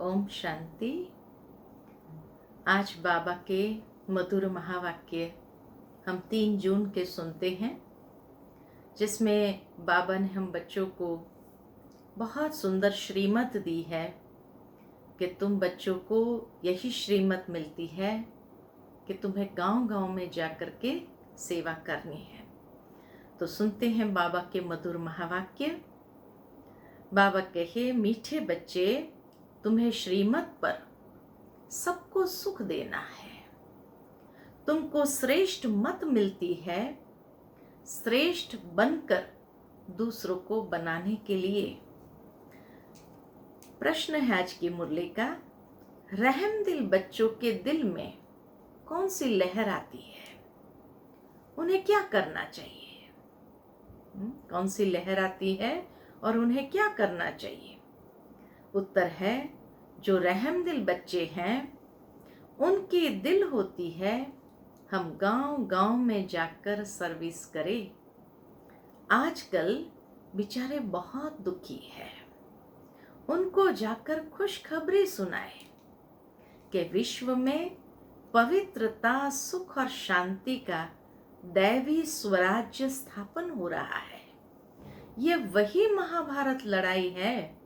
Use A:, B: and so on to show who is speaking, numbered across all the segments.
A: ओम शांति। आज बाबा के मधुर महावाक्य हम 3 जून के सुनते हैं, जिसमें बाबा ने हम बच्चों को बहुत सुंदर श्रीमत दी है कि तुम बच्चों को यही श्रीमत मिलती है कि तुम्हें गांव-गांव में जाकर के सेवा करनी है। तो सुनते हैं बाबा के मधुर महावाक्य। बाबा कहे, मीठे बच्चे, तुम्हें श्रीमत पर सबको सुख देना है। तुमको श्रेष्ठ मत मिलती है श्रेष्ठ बनकर दूसरों को बनाने के लिए। प्रश्न है आज की मुरली का, रहम दिल बच्चों के दिल में कौन सी लहर आती है, उन्हें क्या करना चाहिए? कौन सी लहर आती है और उन्हें क्या करना चाहिए? उत्तर है, जो रहम दिल बच्चे हैं उनकी दिल होती है हम गांव-गांव में जाकर सर्विस करें। आजकल बेचारे बहुत दुखी हैं, उनको जाकर खुशखबरी सुनाए कि विश्व में पवित्रता, सुख और शांति का दैवी स्वराज्य स्थापन हो रहा है। ये वही महाभारत लड़ाई है।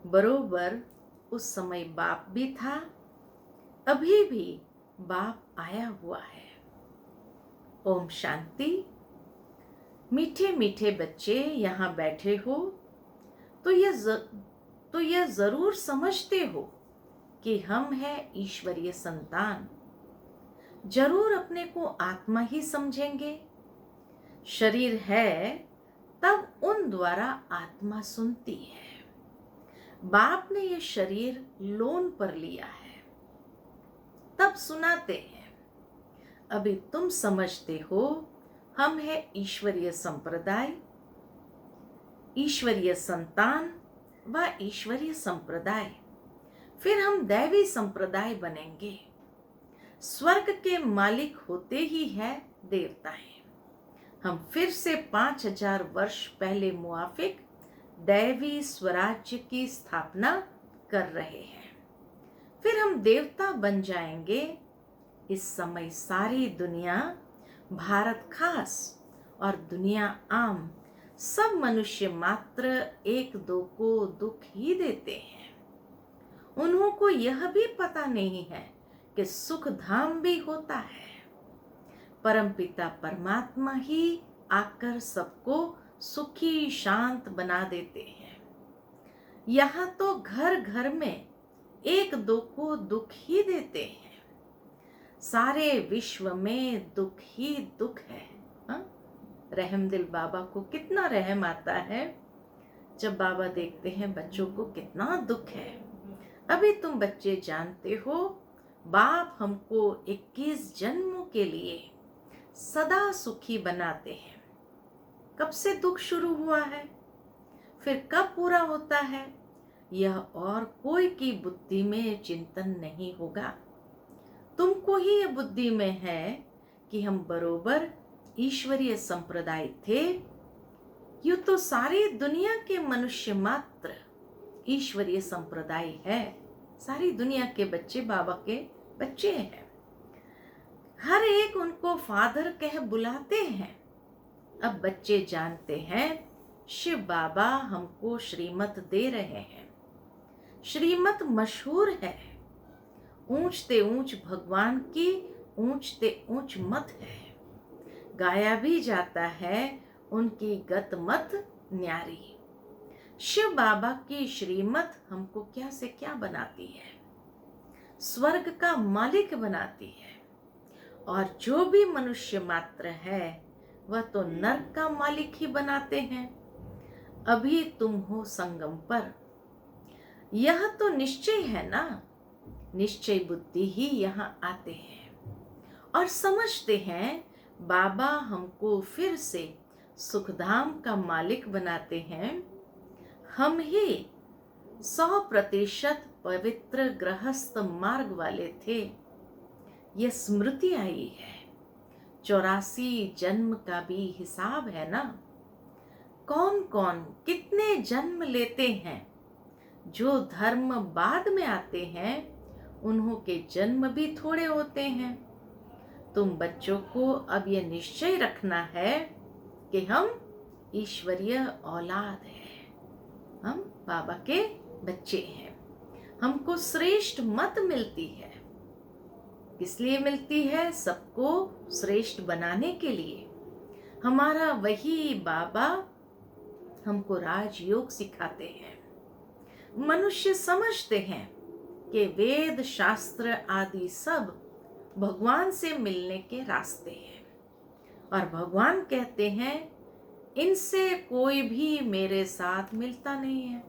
A: बरोबर उस समय बाप भी था, अभी भी बाप आया हुआ है। ओम शांति। मीठे मीठे बच्चे यहाँ बैठे हो तो यह जरूर समझते हो कि हम हैं ईश्वरीय संतान। जरूर अपने को आत्मा ही समझेंगे। शरीर है तब उन द्वारा आत्मा सुनती है। बाप ने ये शरीर लोन पर लिया है तब सुनाते हैं। अभी तुम समझते हो हम है ईश्वरीय संप्रदाय, ईश्वरीय संतान व ईश्वरीय संप्रदाय। फिर हम दैवी संप्रदाय बनेंगे। स्वर्ग के मालिक होते ही है देवताएं। हम फिर से 5000 वर्ष पहले मुआफिक दैवी स्वराज्य की स्थापना कर रहे हैं। फिर हम देवता बन जाएंगे। इस समय सारी दुनिया, भारत खास और दुनिया आम, सब मनुष्य मात्र एक दो को दुख ही देते हैं। उन्हों को यह भी पता नहीं है कि सुख धाम भी होता है। परमपिता परमात्मा ही आकर सबको सुखी शांत बना देते हैं। यहाँ तो घर घर में एक दो को दुख ही देते हैं। सारे विश्व में दुख ही दुख है। रहमदिल बाबा को कितना रहम आता है जब बाबा देखते हैं बच्चों को कितना दुख है। अभी तुम बच्चे जानते हो, बाप हमको 21 जन्मों के लिए सदा सुखी बनाते हैं। कब से दुख शुरू हुआ है, फिर कब पूरा होता है, यह और कोई की बुद्धि में चिंतन नहीं होगा। तुमको ही यह बुद्धि में है कि हम बरोबर ईश्वरीय संप्रदाय थे। यूं तो सारी दुनिया के मनुष्य मात्र ईश्वरीय संप्रदाय है। सारी दुनिया के बच्चे बाबा के बच्चे हैं। हर एक उनको फादर कह बुलाते हैं। अब बच्चे जानते हैं शिव बाबा हमको श्रीमत दे रहे हैं। श्रीमत मशहूर है। ऊंचते ऊंच भगवान की ऊंचते ऊंच मत है। गाया भी जाता है उनकी गत मत न्यारी। शिव बाबा की श्रीमत हमको क्या से क्या बनाती है, स्वर्ग का मालिक बनाती है। और जो भी मनुष्य मात्र है वह तो नरक का मालिक ही बनाते हैं। अभी तुम हो संगम पर, यह तो निश्चय है ना। निश्चय बुद्धि ही यहाँ आते हैं और समझते हैं बाबा हमको फिर से सुखधाम का मालिक बनाते हैं। हम ही 100% पवित्र गृहस्थ मार्ग वाले थे। यह स्मृति आई है। 84 जन्म का भी हिसाब है ना। कौन कौन कितने जन्म लेते हैं जो धर्म बाद में आते हैं उन्हों के जन्म भी थोड़े होते हैं। तुम बच्चों को अब यह निश्चय रखना है कि हम ईश्वरीय औलाद हैं, हम बाबा के बच्चे हैं। हमको श्रेष्ठ मत मिलती है। किस लिए मिलती है? सबको श्रेष्ठ बनाने के लिए। हमारा वही बाबा हमको राजयोग सिखाते हैं। मनुष्य समझते हैं कि वेद शास्त्र आदि सब भगवान से मिलने के रास्ते हैं, और भगवान कहते हैं इनसे कोई भी मेरे साथ मिलता नहीं है।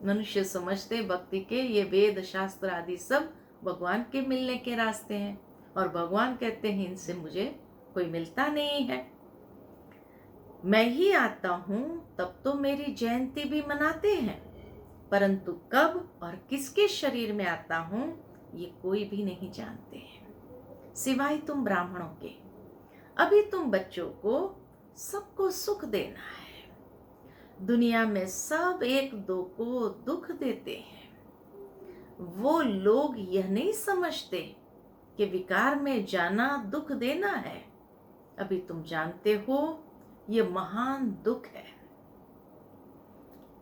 A: मनुष्य समझते भक्ति के ये वेद शास्त्र आदि सब भगवान के मिलने के रास्ते हैं, और भगवान कहते हैं इनसे मुझे कोई मिलता नहीं है। मैं ही आता हूँ तब तो मेरी जयंती भी मनाते हैं, परंतु कब और किसके शरीर में आता हूँ ये कोई भी नहीं जानते हैं, सिवाय तुम ब्राह्मणों के। अभी तुम बच्चों को सबको सुख देना है। दुनिया में सब एक दो को दुख देते हैं। वो लोग यह नहीं समझते कि विकार में जाना दुख देना है। अभी तुम जानते हो ये महान दुख है।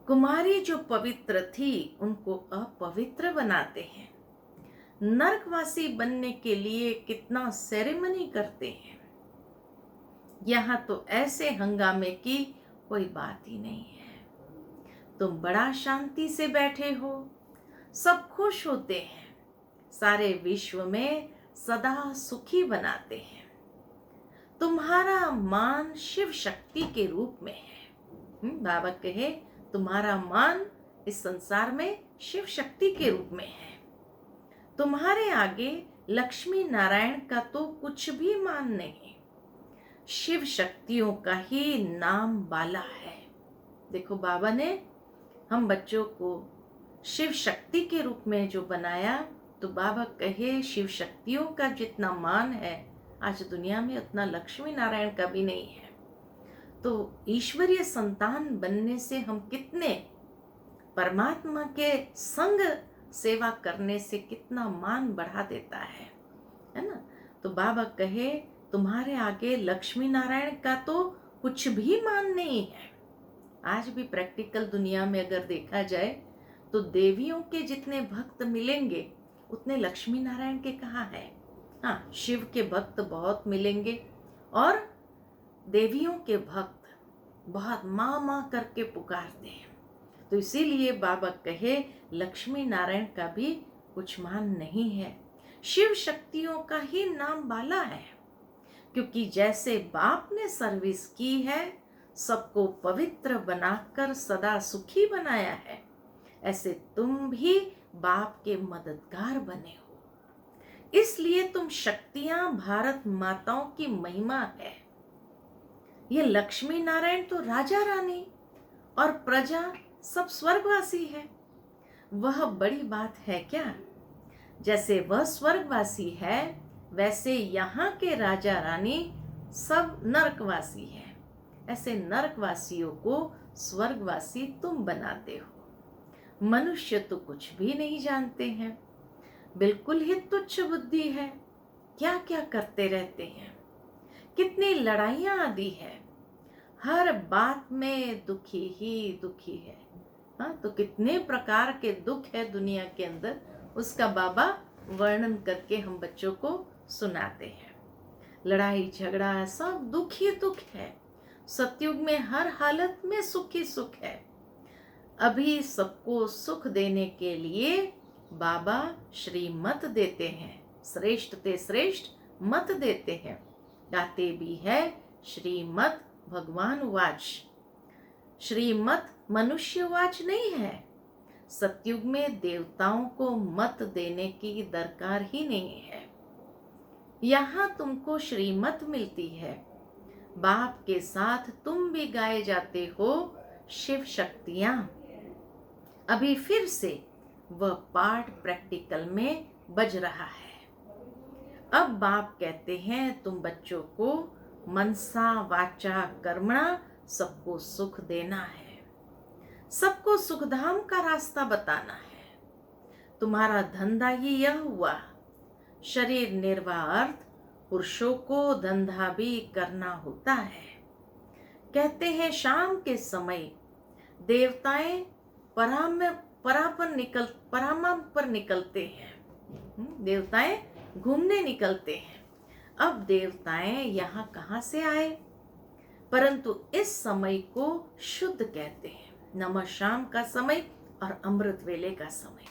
A: कुमारी जो पवित्र थी उनको अपवित्र बनाते हैं। नरकवासी बनने के लिए कितना सेरेमनी करते हैं। यहाँ तो ऐसे हंगामे की कोई बात ही नहीं है। तुम बड़ा शांति से बैठे हो, सब खुश होते हैं, सारे विश्व में सदा सुखी बनाते हैं। तुम्हारा मान शिव शक्ति के रूप में है। बाबा कहे तुम्हारा मान इस संसार में शिव शक्ति के रूप में है। तुम्हारे आगे लक्ष्मी नारायण का तो कुछ भी मान नहीं, शिव शक्तियों का ही नाम बाला है। देखो बाबा ने हम बच्चों को शिव शक्ति के रूप में जो बनाया, तो बाबा कहे शिव शक्तियों का जितना मान है आज दुनिया में उतना लक्ष्मी नारायण का भी नहीं है। तो ईश्वरीय संतान बनने से हम कितने, परमात्मा के संग सेवा करने से कितना मान बढ़ा देता है ना। तो बाबा कहे तुम्हारे आगे लक्ष्मी नारायण का तो कुछ भी मान नहीं है। आज भी प्रैक्टिकल दुनिया में अगर देखा जाए तो देवियों के जितने भक्त मिलेंगे उतने लक्ष्मी नारायण के कहाँ है। हाँ, शिव के भक्त बहुत मिलेंगे और देवियों के भक्त बहुत माँ माँ करके पुकारते हैं। तो इसीलिए बाबा कहे लक्ष्मी नारायण का भी कुछ मान नहीं है, शिव शक्तियों का ही नाम बाला है। क्योंकि जैसे बाप ने सर्विस की है, सबको पवित्र बनाकर सदा सुखी बनाया है, ऐसे तुम भी बाप के मददगार बने हो। इसलिए तुम शक्तियां भारत माताओं की महिमा है। ये लक्ष्मी नारायण तो राजा रानी और प्रजा सब स्वर्गवासी है। वह बड़ी बात है क्या? जैसे वह स्वर्गवासी है वैसे यहाँ के राजा रानी सब नरकवासी है। ऐसे नरकवासियों को स्वर्गवासी तुम बनाते हो। मनुष्य तो कुछ भी नहीं जानते हैं, बिल्कुल ही तुच्छ बुद्धि है। क्या क्या करते रहते हैं, कितनी लड़ाइयाँ आदि है, हर बात में दुखी ही दुखी है। हाँ, तो कितने प्रकार के दुख है दुनिया के अंदर, उसका बाबा वर्णन करके हम बच्चों को सुनाते हैं। लड़ाई झगड़ा सब दुख ही दुख है। सतयुग में हर हालत में सुख ही सुख है। अभी सबको सुख देने के लिए बाबा श्रीमत देते हैं, श्रेष्ठ ते श्रेष्ठ मत देते हैं। गाते भी है श्रीमत भगवान वाच। श्रीमत मनुष्य वाच नहीं है। सतयुग में देवताओं को मत देने की दरकार ही नहीं है। यहाँ तुमको श्रीमत मिलती है। बाप के साथ तुम भी गाए जाते हो शिव शक्तियाँ। अभी फिर से वह पाठ प्रैक्टिकल में बज रहा है। अब बाप कहते हैं तुम बच्चों को मनसा वाचा कर्मणा सबको सुख देना है। सबको सुखधाम का रास्ता बताना है। तुम्हारा धंधा ही यह हुआ। शरीर निर्वाह अर्थ पुरुषों को धंधा भी करना होता है। कहते हैं शाम के समय देवताएं परामा पर निकलते हैं। देवताएं घूमने निकलते हैं। अब देवताएं यहाँ कहाँ से आए? परंतु इस समय को शुद्ध कहते हैं। नमः शाम का समय और अमृत वेले का समय,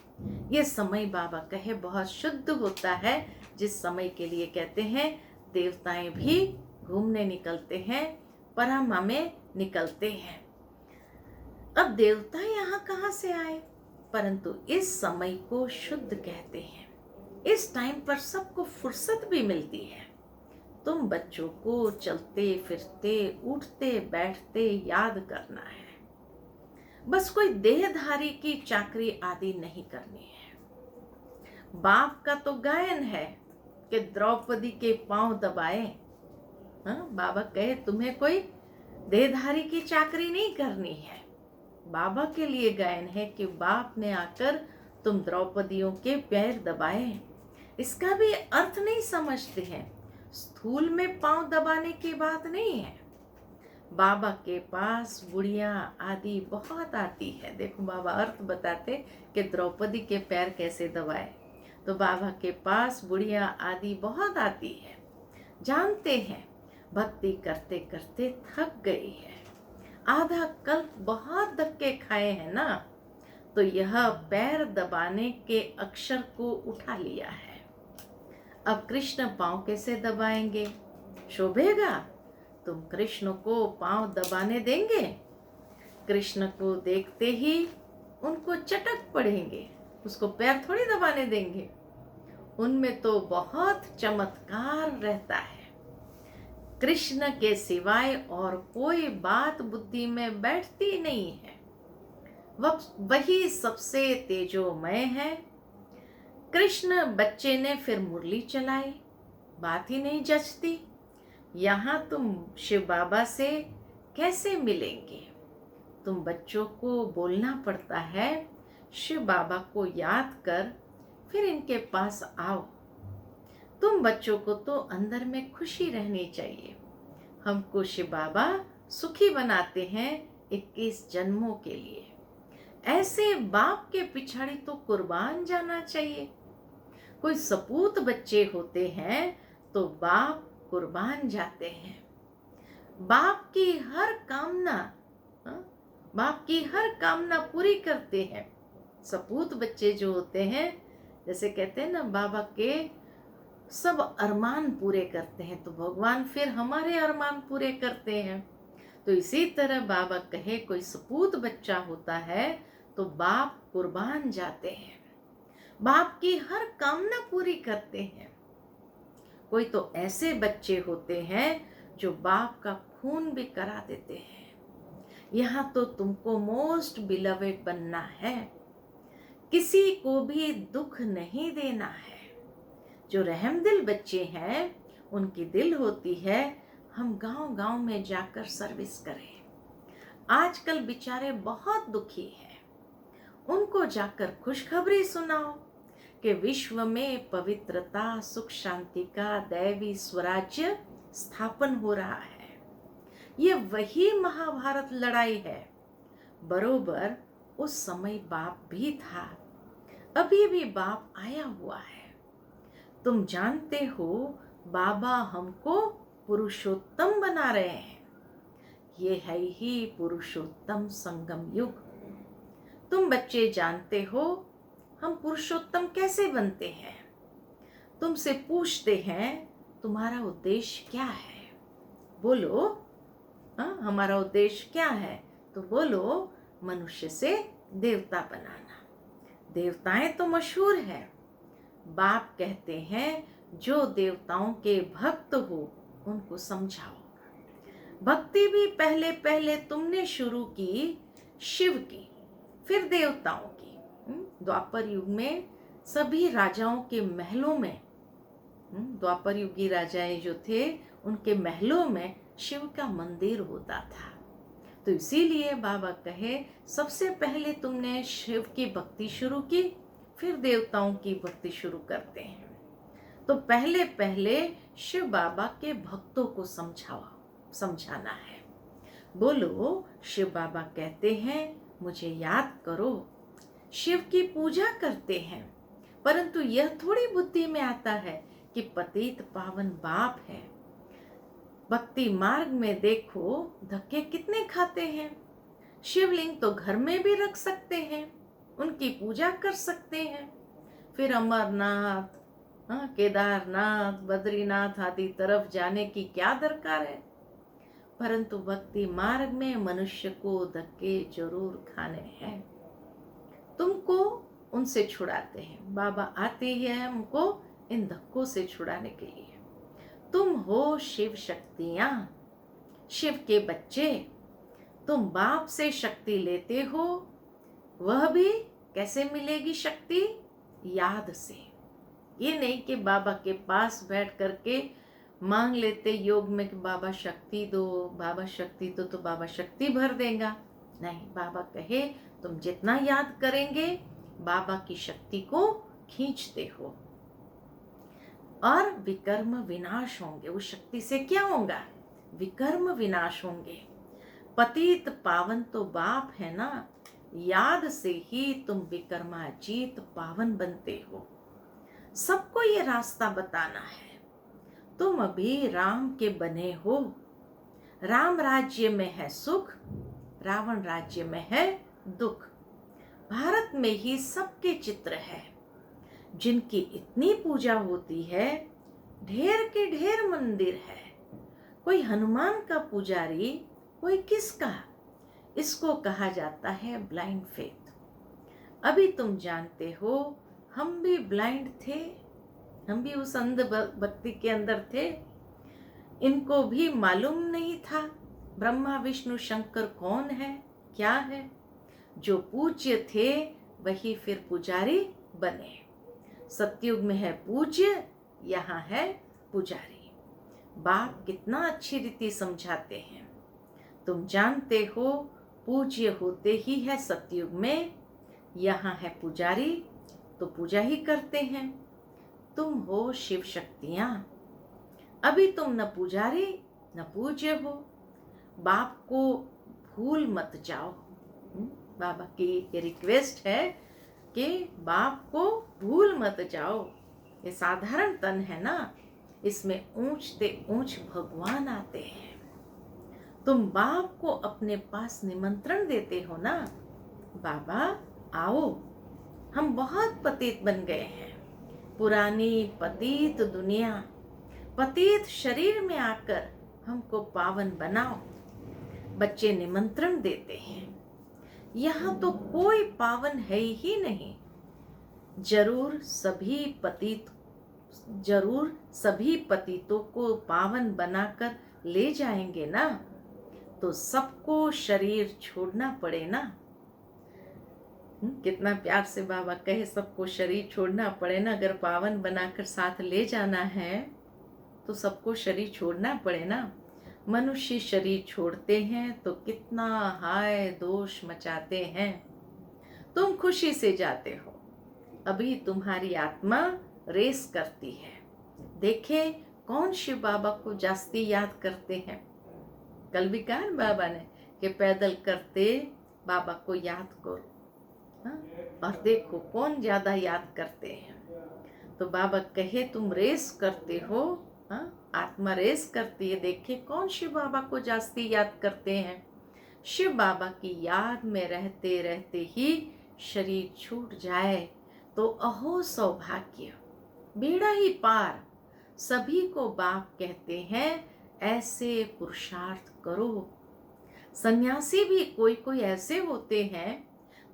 A: ये समय बाबा कहे बहुत शुद्ध होता है, जिस समय के लिए कहते हैं देवताएं भी घूमने निकलते हैं, परामा में निकलते हैं। अब देवता यहाँ कहाँ से आए? परंतु इस समय को शुद्ध कहते हैं। इस टाइम पर सबको फुर्सत भी मिलती है। तुम बच्चों को चलते फिरते उठते बैठते याद करना है। बस कोई देहधारी की चाकरी आदि नहीं करनी है। बाप का तो गायन है कि द्रौपदी के पांव दबाए। बाबा कहे तुम्हें कोई देहधारी की चाकरी नहीं करनी है। बाबा के लिए गायन है कि बाप ने आकर तुम द्रौपदियों के पैर दबाए। इसका भी अर्थ नहीं समझते हैं। स्थूल में पांव दबाने की बात नहीं है। बाबा के पास बुढ़िया आदि बहुत आती है। देखो बाबा अर्थ बताते कि द्रौपदी के पैर कैसे दबाए। तो बाबा के पास बुढ़िया आदि बहुत आती है। जानते हैं भक्ति करते करते थक गई है, आधा कल्प बहुत धक्के खाए हैं ना, तो यह पैर दबाने के अक्षर को उठा लिया है। अब कृष्ण पांव कैसे दबाएंगे? शोभेगा? तुम कृष्ण को पांव दबाने देंगे? कृष्ण को देखते ही उनको चटक पड़ेंगे, उसको पैर थोड़ी दबाने देंगे। उनमें तो बहुत चमत्कार रहता है। कृष्ण के सिवाय और कोई बात बुद्धि में बैठती नहीं है। वही सबसे तेजोमय है। कृष्ण बच्चे ने फिर मुरली चलाई, बात ही नहीं जचती। यहाँ तुम शिव बाबा से कैसे मिलेंगे? तुम बच्चों को बोलना पड़ता है, शिव बाबा को याद कर फिर इनके पास आओ। तुम बच्चों को तो अंदर में खुशी रहनी चाहिए। हमको शिव बाबा सुखी बनाते हैं 21 जन्मों के लिए। ऐसे बाप के पिछाड़ी तो कुर्बान जाना चाहिए। कोई सपूत बच्चे होते हैं तो बाप कुर्बान जाते हैं। बाप की हर कामना पूरी करते हैं। सपूत बच्चे जो होते हैं, जैसे कहते हैं ना, बाबा के सब अरमान पूरे करते हैं, तो भगवान फिर हमारे अरमान पूरे करते हैं। तो इसी तरह बाबा कहे कोई सपूत बच्चा होता है तो बाप कुर्बान जाते हैं, बाप की हर कामना पूरी करते हैं। कोई तो ऐसे बच्चे होते हैं जो बाप का खून भी करा देते हैं। यहाँ तो तुमको मोस्ट बिलवेड बनना है, किसी को भी दुख नहीं देना है। जो रहमदिल बच्चे हैं उनकी दिल होती है हम गांव-गांव में जाकर सर्विस करें। आजकल बेचारे बहुत दुखी हैं, उनको जाकर खुशखबरी सुनाओ कि विश्व में पवित्रता सुख शांति का दैवी स्वराज्य स्थापन हो रहा है। ये वही महाभारत लड़ाई है। बरोबर उस समय बाप भी था, अभी भी बाप आया हुआ है। तुम जानते हो बाबा हमको पुरुषोत्तम बना रहे हैं। ये है ही पुरुषोत्तम संगम युग। तुम बच्चे जानते हो हम पुरुषोत्तम कैसे बनते हैं? तुमसे पूछते हैं तुम्हारा उद्देश्य क्या है? बोलो, हमारा उद्देश्य क्या है? तो बोलो मनुष्य से देवता बनाना। देवताएं तो मशहूर है। बाप कहते हैं जो देवताओं के भक्त हो उनको समझाओ। भक्ति भी पहले पहले तुमने शुरू की शिव की, फिर देवताओं की। द्वापर युग में सभी राजाओं के महलों में, द्वापर युगी राजाएं जो थे उनके महलों में शिव का मंदिर होता था। तो इसीलिए बाबा कहे सबसे पहले तुमने शिव की भक्ति शुरू की, फिर देवताओं की भक्ति शुरू करते हैं। तो पहले पहले शिव बाबा के भक्तों को समझाना है। बोलो, शिव बाबा कहते हैं मुझे याद करो, शिव की पूजा करते हैं, परंतु यह थोड़ी बुद्धि में आता है कि पतित पावन बाप है। भक्ति मार्ग में देखो धक्के कितने खाते हैं। शिवलिंग तो घर में भी रख सकते हैं, उनकी पूजा कर सकते हैं। फिर अमरनाथ, केदारनाथ, बद्रीनाथ आदि तरफ जाने की क्या दरकार है। परंतु भक्ति मार्ग में मनुष्य को धक्के जरूर खाने हैं। तुमको उनसे छुड़ाते हैं, बाबा आते ही है हमको इन धक्कों से छुड़ाने के लिए। तुम हो शिव शक्तियां, शिव के बच्चे। तुम बाप से शक्ति लेते हो, वह भी कैसे मिलेगी शक्ति? याद से। ये नहीं कि बाबा के पास बैठ करके मांग लेते योग में कि बाबा शक्ति दो, बाबा शक्ति दो, तो बाबा शक्ति भर देगा। नहीं, बाबा कहे तुम जितना याद करेंगे बाबा की शक्ति को खींचते हो और विकर्म विनाश होंगे। उस शक्ति से क्या होगा? विकर्म विनाश होंगे। पतित पावन तो बाप है ना, याद से ही तुम विकर्माजीत पावन बनते हो। सबको ये रास्ता बताना है। तुम अभी राम के बने हो। राम राज्य में है सुख, रावण राज्य में है दुख। भारत में ही सबके चित्र है। जिनकी इतनी पूजा होती है, ढेर के ढेर मंदिर है। कोई हनुमान का पुजारी, कोई किसका। इसको कहा जाता है ब्लाइंड फेथ। अभी तुम जानते हो हम भी ब्लाइंड थे, हम भी उस अंध भक्ति के अंदर थे। इनको भी मालूम नहीं था ब्रह्मा विष्णु शंकर कौन है, क्या है। जो पूज्य थे वही फिर पुजारी बने। सतयुग में है पूज्य, यहाँ है पुजारी। बाप कितना अच्छी रीति समझाते हैं। तुम जानते हो पूज्य होते ही है सतयुग में, यहाँ है पुजारी, तो पूजा ही करते हैं। तुम हो शिव शक्तियां। अभी तुम न पुजारी न पूज्य हो। बाप को भूल मत जाओ। बाबा की ये रिक्वेस्ट है कि बाप को भूल मत जाओ। ये साधारण तन है ना, इसमें ऊंचते ऊंच भगवान आते हैं। तुम बाप को अपने पास निमंत्रण देते हो ना, बाबा आओ, हम बहुत पतित बन गए हैं। पुरानी पतित दुनिया, पतित शरीर में आकर हमको पावन बनाओ। बच्चे निमंत्रण देते हैं। यहाँ तो कोई पावन है ही नहीं। जरूर सभी पतितों को पावन बनाकर ले जाएंगे ना, तो सबको शरीर छोड़ना पड़े ना। कितना प्यार से बाबा कहे सबको शरीर छोड़ना पड़े ना। अगर पावन बनाकर साथ ले जाना है तो सबको शरीर छोड़ना पड़े ना। मनुष्य शरीर छोड़ते हैं तो कितना हाय दोष मचाते हैं। तुम खुशी से जाते हो। अभी तुम्हारी आत्मा रेस करती है। देखे कौन शिव बाबा को जास्ती याद करते हैं। कल भी कहा बाबा ने कि पैदल करते बाबा को याद करो। और देखो कौन ज्यादा याद करते हैं। तो बाबा कहे तुम रेस करते हो, आत्मा रेस करती है। देखे कौन शिव बाबा को जास्ती याद करते हैं। शिव बाबा की याद में रहते रहते ही शरीर छूट जाए तो अहो सौभाग्य, बेड़ा ही पार। सभी को बाप कहते हैं ऐसे पुरुषार्थ करो। सन्यासी भी कोई कोई ऐसे होते हैं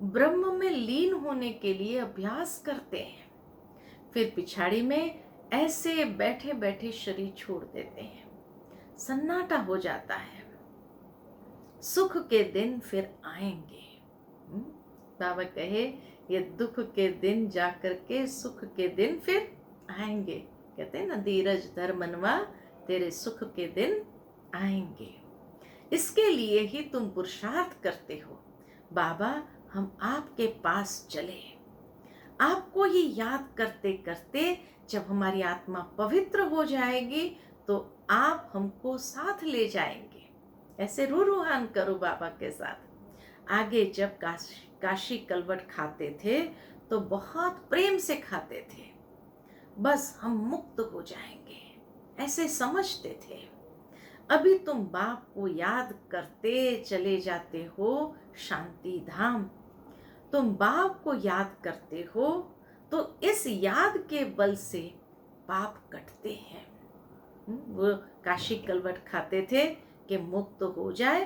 A: ब्रह्म में लीन होने के लिए अभ्यास करते हैं, फिर पिछाड़ी में ऐसे बैठे बैठे शरीर छोड़ देते हैं। सन्नाटा हो जाता है। सुख के दिन फिर आएंगे। बाबा कहे ये दुख के दिन जाकर के सुख के दिन फिर आएंगे। कहते हैं ना, धीरज धर मनवा, तेरे सुख के दिन आएंगे। इसके लिए ही तुम पुरुषार्थ करते हो। बाबा, हम आपके पास चले, आपको ही याद करते करते जब हमारी आत्मा पवित्र हो जाएगी तो आप हमको साथ ले जाएंगे। ऐसे रूहान करो बाबा के साथ। आगे जब काशी कलवट खाते थे तो बहुत प्रेम से खाते थे, बस हम मुक्त हो जाएंगे ऐसे समझते थे। अभी तुम बाप को याद करते चले जाते हो शांति धाम। तुम बाप को याद करते हो तो इस याद के बल से पाप कटते हैं। वो काशी कलवट खाते थे कि मुक्त हो जाए,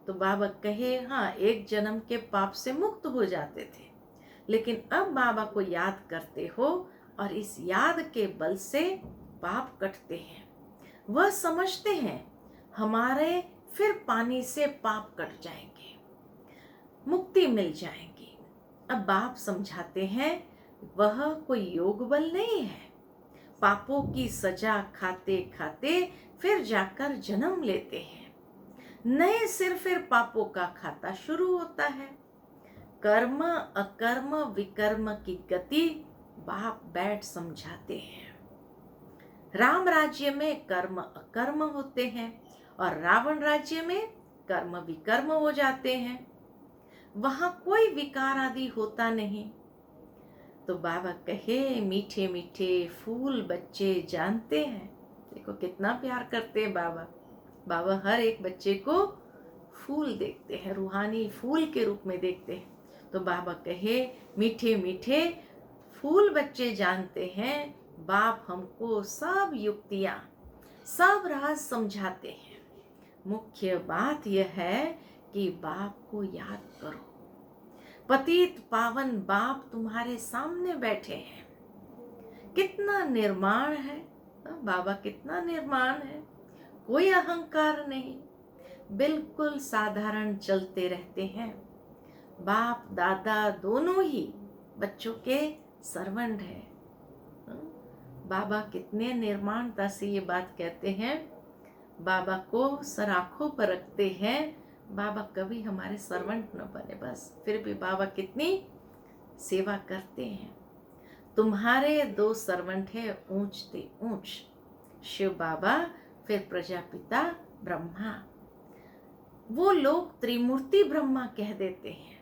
A: तो बाबा कहे हाँ, एक जन्म के पाप से मुक्त हो जाते थे। लेकिन अब बाबा को याद करते हो और इस याद के बल से पाप कटते हैं। वह समझते हैं हमारे फिर पानी से पाप कट जाएंगे, मुक्ति मिल जाएगी। अब बाप समझाते हैं वह कोई योग बल नहीं है। पापों की सजा खाते खाते फिर जाकर जन्म लेते हैं। नए सिर फिर पापों का खाता शुरू होता है। कर्म अकर्म विकर्म की गति बाप बैठ समझाते हैं। राम राज्य में कर्म अकर्म होते हैं और रावण राज्य में कर्म विकर्म हो जाते हैं। वहां कोई विकार आदि होता नहीं। तो बाबा कहे मीठे मीठे फूल बच्चे जानते हैं। देखो कितना प्यार करते हैं बाबा। बाबा हर एक बच्चे को फूल देखते हैं, रूहानी फूल के रूप में देखते हैं। तो बाबा कहे मीठे मीठे फूल बच्चे जानते हैं, बाप हमको सब युक्तियां सब राज समझाते हैं। मुख्य बात यह है कि बाप को याद करो। पतित पावन बाप तुम्हारे सामने बैठे हैं। कितना निर्माण है बाबा, कितना निर्माण है। कोई अहंकार नहीं, बिल्कुल साधारण चलते रहते हैं। बाप दादा दोनों ही बच्चों के सर्वेंट है। बाबा कितने निर्माणता से ये बात कहते हैं। बाबा को सर आंखों पर रखते हैं। बाबा कभी हमारे सर्वेंट न बने, बस फिर भी बाबा कितनी सेवा करते हैं। तुम्हारे 2 सर्वेंट है ऊंच ते ऊंच, शिव बाबा फिर प्रजापिता ब्रह्मा। वो लोग त्रिमूर्ति ब्रह्मा कह देते हैं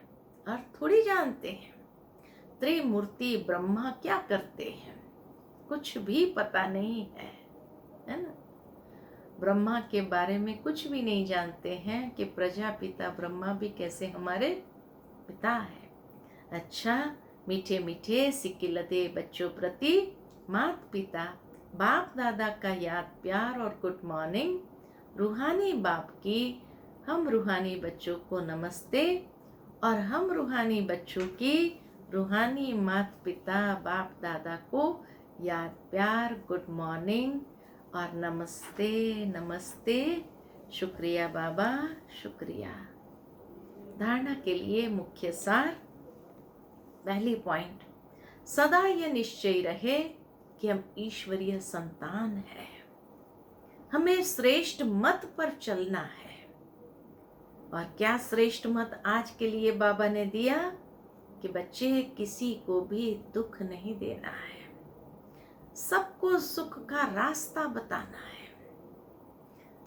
A: और थोड़ी जानते हैं त्रिमूर्ति ब्रह्मा क्या करते हैं। कुछ भी पता नहीं है ना। ब्रह्मा के बारे में कुछ भी नहीं जानते हैं कि प्रजापिता ब्रह्मा भी कैसे हमारे पिता है। अच्छा, मीठे मीठे सिकिलते बच्चों प्रति माता पिता बाप दादा का याद प्यार और गुड मॉर्निंग। रूहानी बाप की हम रूहानी बच्चों को नमस्ते और हम रूहानी बच्चों की रूहानी माता पिता बाप दादा को याद प्यार गुड मॉर्निंग और नमस्ते नमस्ते। शुक्रिया बाबा, शुक्रिया। धारणा के लिए मुख्य सार। पहली पॉइंट, सदा यह निश्चय रहे कि हम ईश्वरीय संतान हैं। हमें श्रेष्ठ मत पर चलना है। और क्या श्रेष्ठ मत आज के लिए बाबा ने दिया कि बच्चे किसी को भी दुख नहीं देना है, सबको सुख का रास्ता बताना है।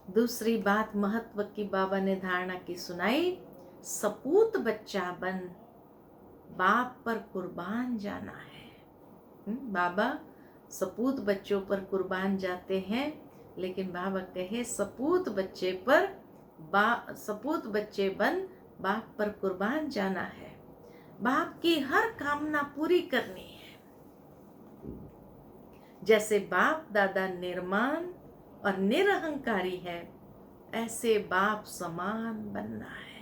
A: दूसरी बात महत्व की बाबा ने धारणा की सुनाई, सपूत बच्चा बन बाप पर कुर्बान जाना है। बाबा सपूत बच्चों पर कुर्बान जाते हैं, लेकिन बाबा कहे सपूत बच्चे बन बाप पर कुर्बान जाना है। बाप की हर कामना पूरी करनी है। जैसे बाप दादा निर्माण और निरहंकारी है, ऐसे बाप समान बनना है।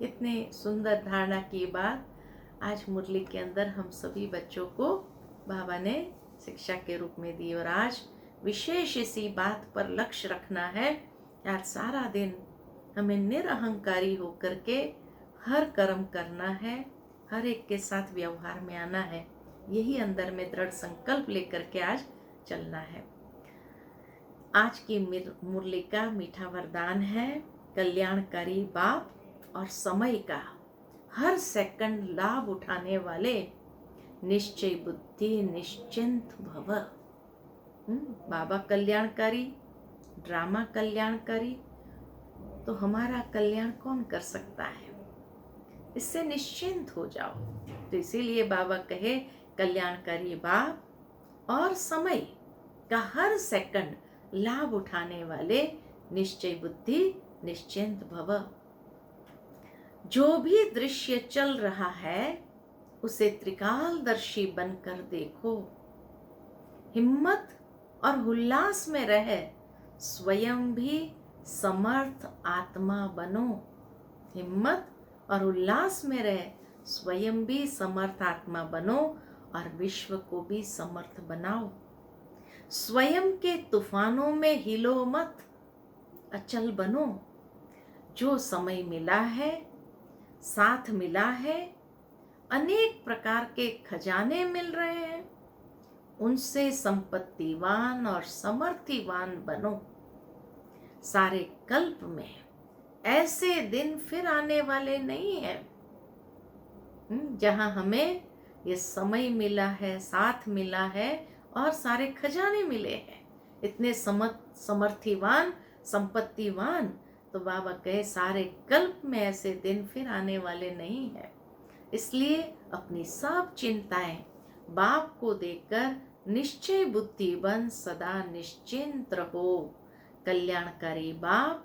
A: इतने सुंदर धारणा की बात आज मुरली के अंदर हम सभी बच्चों को बाबा ने शिक्षा के रूप में दी। और आज विशेष इसी बात पर लक्ष्य रखना है। आज सारा दिन हमें निरहंकारी होकर के हर कर्म करना है, हर एक के साथ व्यवहार में आना है। यही अंदर में दृढ़ संकल्प लेकर के आज चलना है। आज की मुरली का मीठा वरदान है, कल्याणकारी बाप और समय का हर सेकंड लाभ उठाने वाले निश्चय बुद्धि निश्चिंत भव। बाबा कल्याणकारी, ड्रामा कल्याणकारी, तो हमारा कल्याण कौन कर सकता है? इससे निश्चिंत हो जाओ। तो इसीलिए बाबा कहे, कल्याणकारी बाप और समय का हर सेकंड लाभ उठाने वाले निश्चय बुद्धि निश्चिंत भव। जो भी दृश्य चल रहा है उसे त्रिकालदर्शी बनकर देखो। हिम्मत और उल्लास में रहे, स्वयं भी समर्थ आत्मा बनो। हिम्मत और उल्लास में रहे, स्वयं भी समर्थ आत्मा बनो और विश्व को भी समर्थ बनाओ। स्वयं के तूफानों में हिलो मत, अचल बनो। जो समय मिला है, साथ मिला है, अनेक प्रकार के खजाने मिल रहे हैं, उनसे संपत्तिवान और समर्थिवान बनो। सारे कल्प में ऐसे दिन फिर आने वाले नहीं है जहां हमें ये समय मिला है, साथ मिला है और सारे खजाने मिले हैं, इतने समर्थिवान, संपत्तिवान। तो बाबा कहे, सारे कल्प में ऐसे दिन फिर आने वाले नहीं है। इसलिए अपनी सब चिंताएं बाप को देकर निश्चय बुद्धि बन सदा निश्चिंत रहो। कल्याणकारी बाप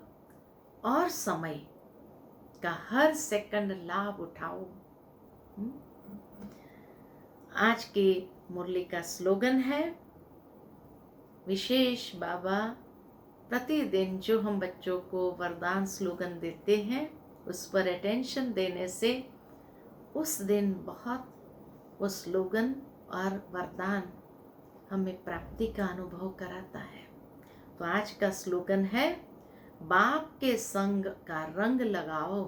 A: और समय का हर सेकंड लाभ उठाओ। आज के मुरली का स्लोगन है, विशेष बाबा प्रतिदिन जो हम बच्चों को वरदान स्लोगन देते हैं उस पर अटेंशन देने से उस दिन बहुत वो स्लोगन और वरदान हमें प्राप्ति का अनुभव कराता है। तो आज का स्लोगन है, बाप के संग का रंग लगाओ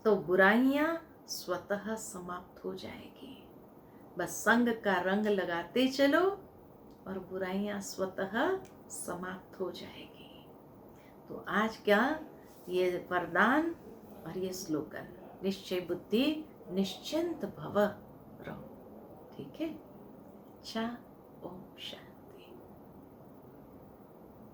A: तो बुराइयां स्वतः समाप्त हो जाएगी। बस संग का रंग लगाते चलो और बुराइयां स्वतः समाप्त हो जाएगी। तो आज क्या ये वरदान और ये स्लोगन, निश्चय बुद्धि निश्चिंत भव रहो। ठीक है? अच्छा, ओम शांति।